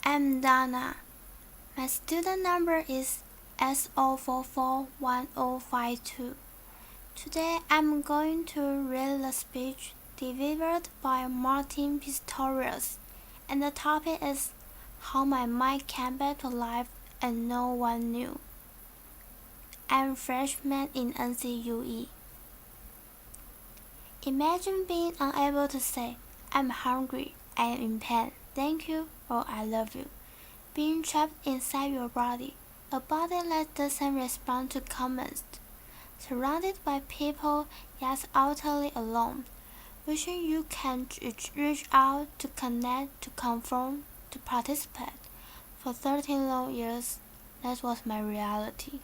I'm Donna. My student number is S0441052. Today I'm going to read the speech delivered by Martin Pistorius, and the topic is How My Mind Came Back to Life and No One Knew. I'm a freshman in NCUE. Imagine being unable to say, I'm hungry, I am in pain, thank you, or I love you. Being trapped inside your body, a body that doesn't respond to commands. Surrounded by people, yet utterly alone. Wishing you can reach out to connect, to conform, to participate. For 13 long years, that was my reality.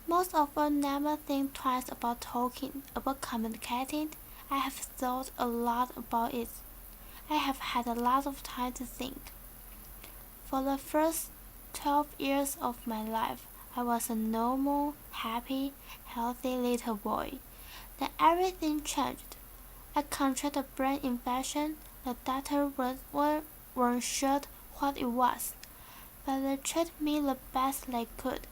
Most of us never think twice about talking, about communicating. I have thought a lot about it. I have had a lot of time to think. For the first 12 years of my life, I was a normal, happy, healthy little boy. Then everything changed. I contracted a brain infection. The doctors weren't sure what it was, but they treated me the best they could.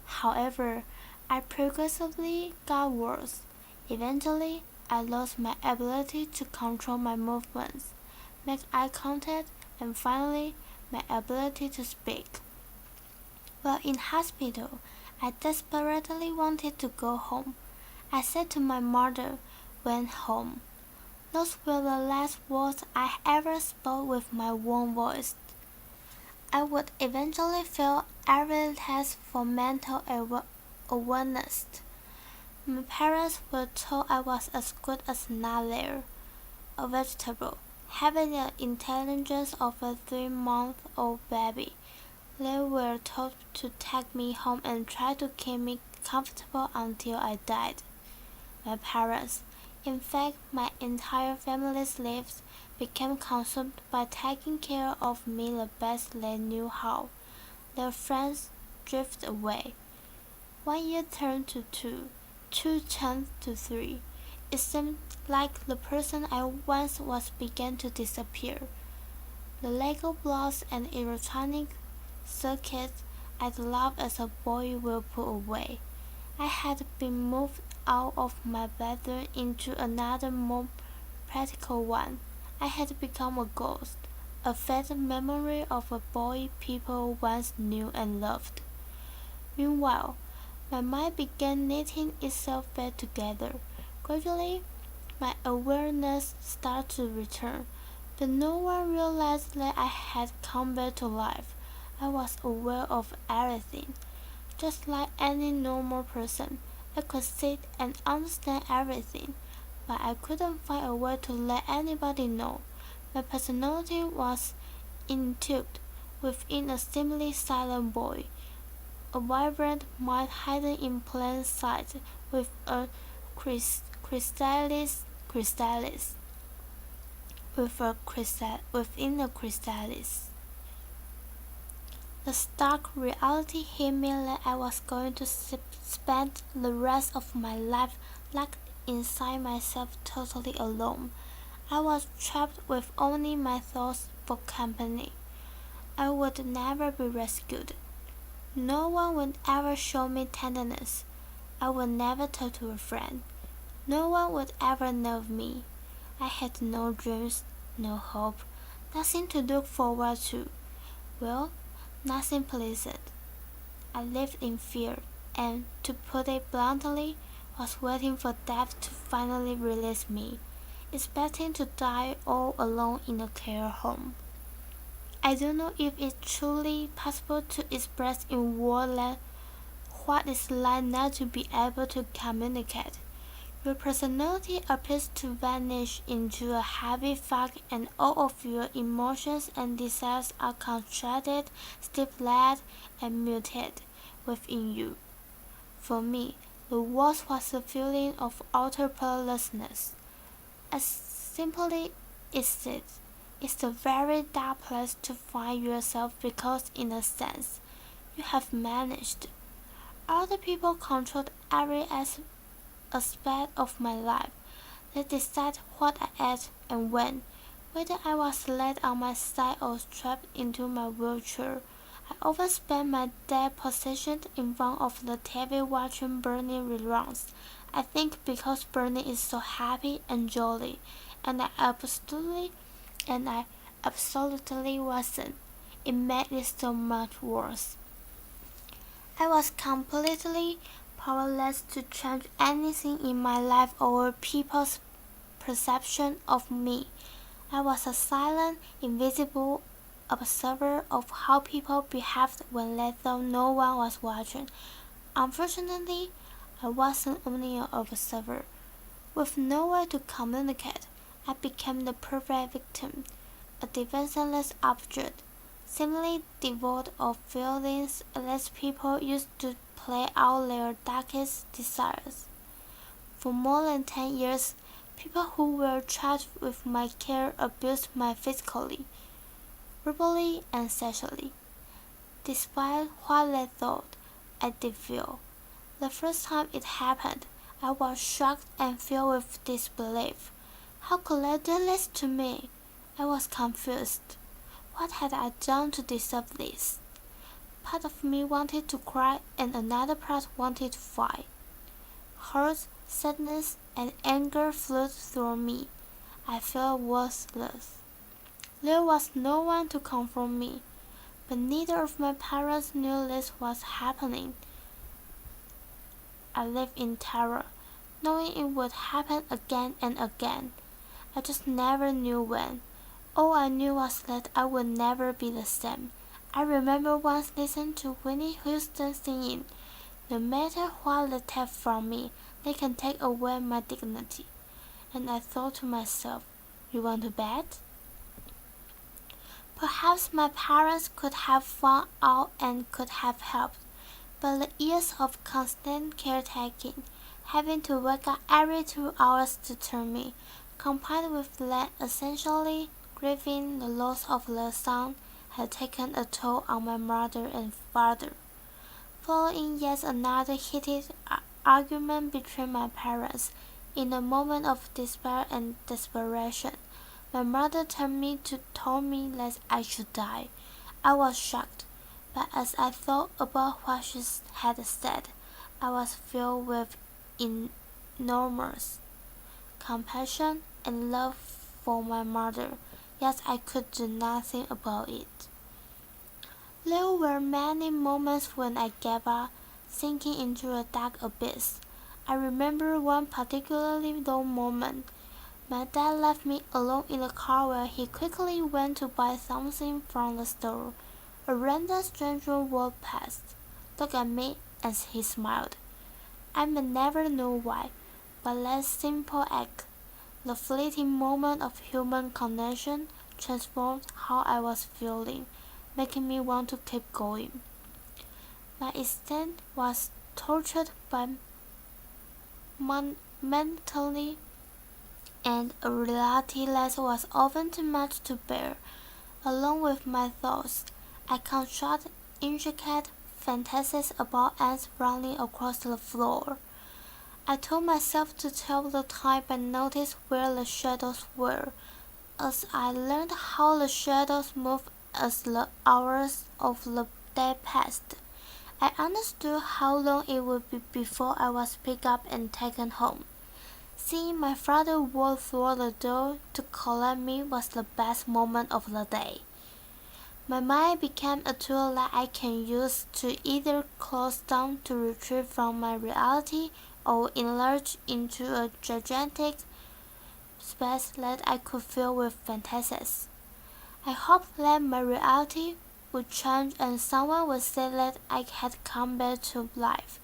However, I progressively got worse. Eventually, I lost my ability to control my movements, make eye contact, and finally, my ability to speak. While in hospital, I desperately wanted to go home. I said to my mother, "Went home." Those were the last words I ever spoke with my own voice. I would eventually fail every test for mental awareness. My parents were told I was as good as not there, a vegetable, having the intelligence of a 3-month-old baby. They were told to take me home and try to keep me comfortable until I died. My parents, in fact my entire family's lives, became consumed by taking care of me the best they knew how. Their friends drifted away. 1 year turned to 2, 2 turned to 3. It seemed like the person I once was began to disappear. The Lego blocks and electronic circuits I'd loved as a boy were put away. I had been moved out of my bedroom into another more practical one. I had become a ghost, a faded memory of a boy people once knew and loved. Meanwhile, my mind began knitting itself back together. Gradually, my awareness started to return, but no one realized that I had come back to life. I was aware of everything. Just like any normal person, I could sit and understand everything, but I couldn't find a way to let anybody know. My personality was entombed within a seemingly silent boy, a vibrant mind hidden in plain sight with a within a chrysalis. The stark reality hit me that I was going to spend the rest of my life locked inside myself totally alone. I was trapped with only my thoughts for company. I would never be rescued. No one would ever show me tenderness. I would never talk to a friend. No one would ever love me. I had no dreams, no hope, nothing to look forward to. Well, nothing pleasant. I lived in fear and, to put it bluntly, was waiting for death to finally release me, expecting to die all alone in a care home. I don't know if it's truly possible to express in words what it's like not to be able to communicate. Your personality appears to vanish into a heavy fog, and all of your emotions and desires are contracted, stifled, and muted within you. For me, the worst was the feeling of utter powerlessness. I simply existed. It's a very dark place to find yourself because, in a sense, you have managed. Other people controlled every aspect of my life. They decide what I ate and when, Whether I was laid on my side or strapped into my wheelchair, I often spent my day positioned in front of the TV watching Bernie reruns. I think because Bernie is so happy and jolly, and I absolutely wasn't. It made it so much worse. I was completely powerless to change anything in my life or people's perception of me. I was a silent, invisible observer of how people behaved when they thought no one was watching. Unfortunately, I wasn't only an observer. With no way to communicate, I became the perfect victim, a defenseless object, seemingly devoid of feelings unless people used to play out their darkest desires. For more than 10 years, people who were charged with my care abused me physically, verbally, and sexually, despite what they thought I did feel. The first time it happened, I was shocked and filled with disbelief. How could they do this to me? I was confused. What had I done to deserve this? Part of me wanted to cry and another part wanted to fight. Hurt, sadness, and anger flowed through me. I felt worthless. There was no one to comfort me, but neither of my parents knew this was happening. I lived in terror, knowing it would happen again and again. I just never knew when. All I knew was that I would never be the same. I remember once listening to Whitney Houston singing, "No matter what they take from me, they can take away my dignity." And I thought to myself, you want to bet? Perhaps my parents could have found out and could have helped, but the years of constant caretaking, having to wake up every 2 hours to turn me, combined with them essentially grieving the loss of their son, had taken a toll on my mother and father. Following yet another heated argument between my parents, in a moment of despair and desperation, my mother told me that I should die. I was shocked, but as I thought about what she had said, I was filled with enormous compassion and love for my mother, yet I could do nothing about it. There were many moments when I gave up, sinking into a dark abyss. I remember one particularly low moment. My dad left me alone in the car while he quickly went to buy something from the store. A random stranger walked past, looked at me, and he smiled. I may never know why, but that simple act, the fleeting moment of human connection, transformed how I was feeling, making me want to keep going. My instinct was tortured by mentally, and a reality that was often too much to bear. Along with my thoughts, I constructed intricate fantasies about ants running across the floor. I told myself to tell the time by notice where the shadows were. As I learned how the shadows moved as the hours of the day passed, I understood how long it would be before I was picked up and taken home. Seeing my father walk through the door to collect me was the best moment of the day. My mind became a tool that I can use to either close down to retreat from my reality or enlarge into a gigantic space that I could fill with fantasies. I hoped that my reality would change and someone would say that I had come back to life,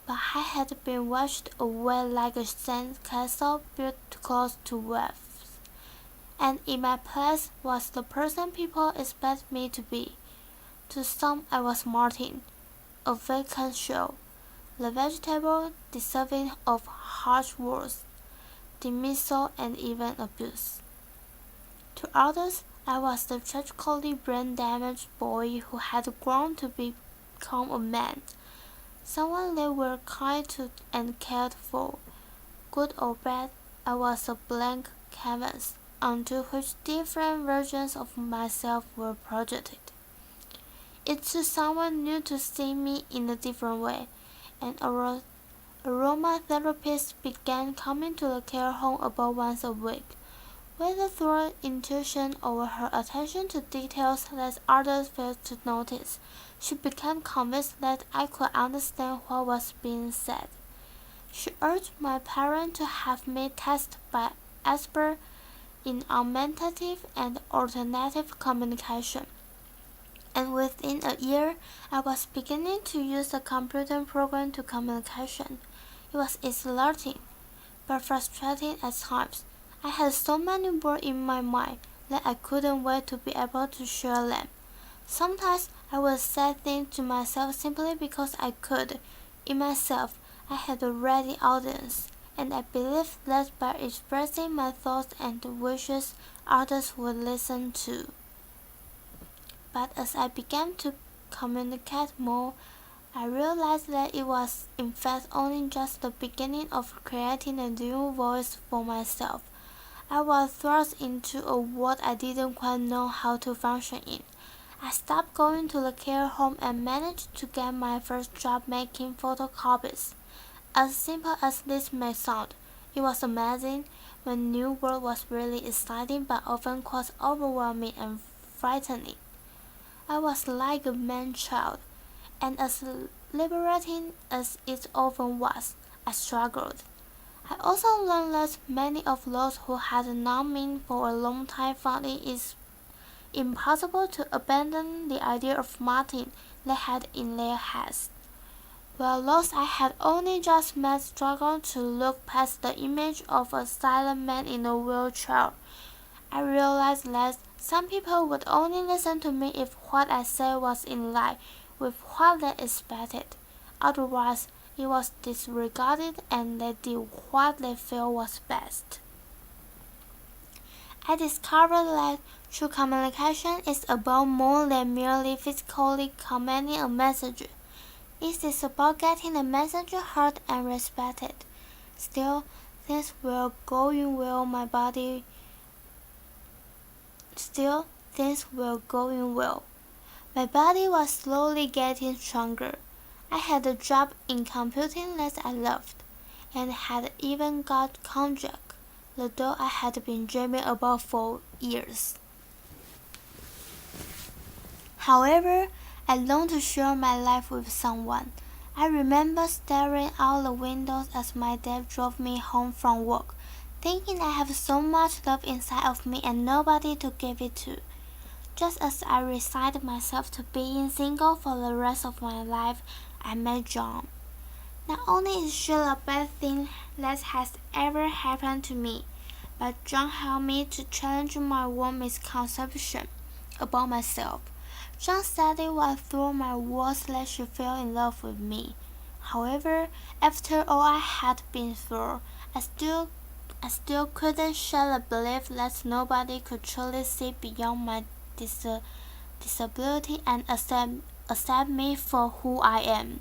but I had been washed away like a sand castle built close to waves, and in my place was the person people expect me to be. To some I was Martin, a vacant shell, the vegetable deserving of harsh words, dismissal, and even abuse. To others, I was the tragically brain-damaged boy who had grown to become a man, someone they were kind to and cared for. Good or bad, I was a blank canvas, onto which different versions of myself were projected. It took someone new to see me in a different way, and aromatherapists began coming to the care home about once a week. Whether through intuition or her attention to details that others failed to notice, she became convinced that I could understand what was being said. She urged my parents to have me tested by experts in augmentative and alternative communication, and within a year I was beginning to use the computer program to communication. It was exhilarating, but frustrating at times. I had so many words in my mind that I couldn't wait to be able to share them. Sometimes I would say things to myself simply because I could. In myself, I had a ready audience, and I believed that by expressing my thoughts and wishes, others would listen too. But as I began to communicate more, I realized that it was in fact only just the beginning of creating a new voice for myself. I was thrust into a world I didn't quite know how to function in. I stopped going to the care home and managed to get my first job making photocopies. As simple as this may sound, it was amazing. My new world was really exciting but often quite overwhelming and frightening. I was like a man-child, and as liberating as it often was, I struggled. I also learned that many of those who had known me for a long time found it impossible to abandon the idea of Martin they had in their heads, while those I had only just met struggled to look past the image of a silent man in a wheelchair. I realized that some people would only listen to me if what I said was in line with what they expected. Otherwise, it was disregarded and they did what they felt was best. I discovered that true communication is about more than merely physically conveying a message. It is about getting the message heard and respected. Still, things were going well. My body was slowly getting stronger. I had a job in computing that I loved, and had even got contract, the dough I had been dreaming about for years. However, I longed to share my life with someone. I remember staring out the windows as my dad drove me home from work, thinking I have so much love inside of me and nobody to give it to. Just as I resigned myself to being single for the rest of my life, I met John. Not only is she the best thing that has ever happened to me, but John helped me to challenge my own misconception about myself. John said it was through my words that she fell in love with me. However, after all I had been through, I still couldn't share the belief that nobody could truly see beyond my disability and accept me for who I am.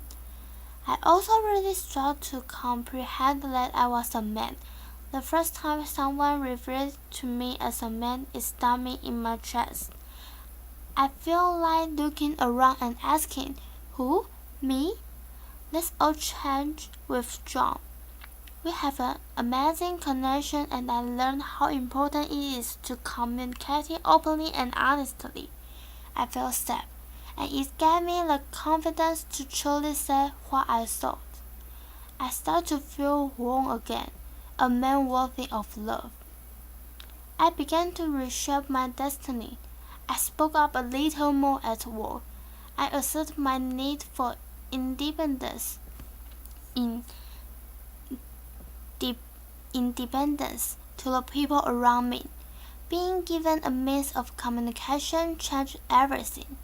I also really struggled to comprehend that I was a man. The first time someone referred to me as a man, it stabbed me in my chest. I felt like looking around and asking, who? Me? Let's all change with John. We have an amazing connection, and I learned how important it is to communicate openly and honestly. I felt safe, and it gave me the confidence to truly say what I thought. I started to feel warm again, a man worthy of love. I began to reshape my destiny. I spoke up a little more at work. I asserted my need for independence to the people around me. Being given a means of communication changed everything.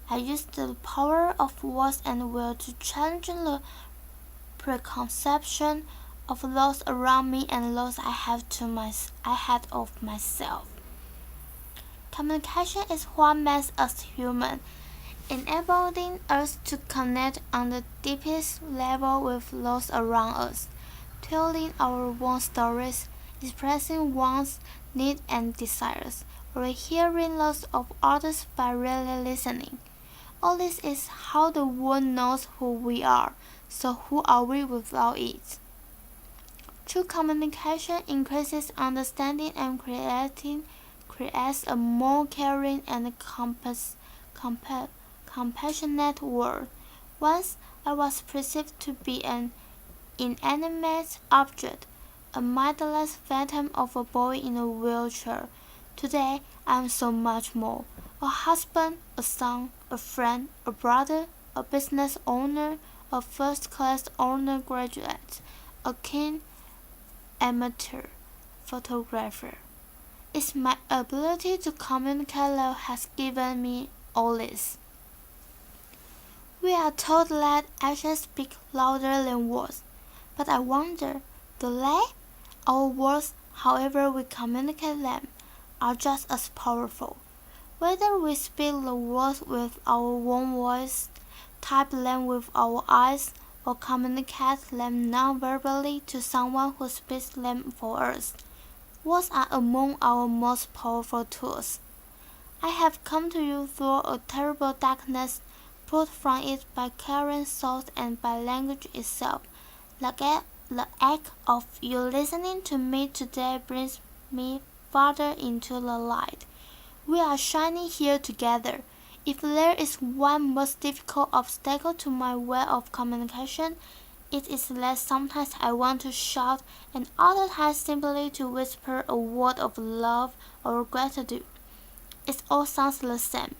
I used the power of words and will to challenge the preconception of those around me and those I had of myself. Communication is what makes us human, enabling us to connect on the deepest level with those around us, telling our own stories, expressing one's needs and desires, or hearing lots of others by really listening. All this is how the world knows who we are, so who are we without it? True communication increases understanding and creates a more caring and compassionate world. Once I was perceived to be an inanimate object, a mindless phantom of a boy in a wheelchair. Today I am so much more. A husband, a son, a friend, a brother, a business owner, a first-class honor graduate, a keen amateur photographer. It's my ability to communicate that has given me all this. We are told that actions speak louder than words, but I wonder, do they? Our words, however we communicate them, are just as powerful. Whether we speak the words with our own voice, type them with our eyes, or communicate them non-verbally to someone who speaks them for us, words are among our most powerful tools. I have come to you through a terrible darkness, pulled from it by carrying thoughts and by language itself. The act of you listening to me today brings me farther into the light. We are shining here together. If there is one most difficult obstacle to my way of communication, it is that sometimes I want to shout and other times simply to whisper a word of love or gratitude. It all sounds the same,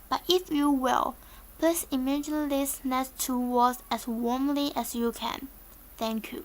but if you will, please imagine these next two words as warmly as you can. Thank you.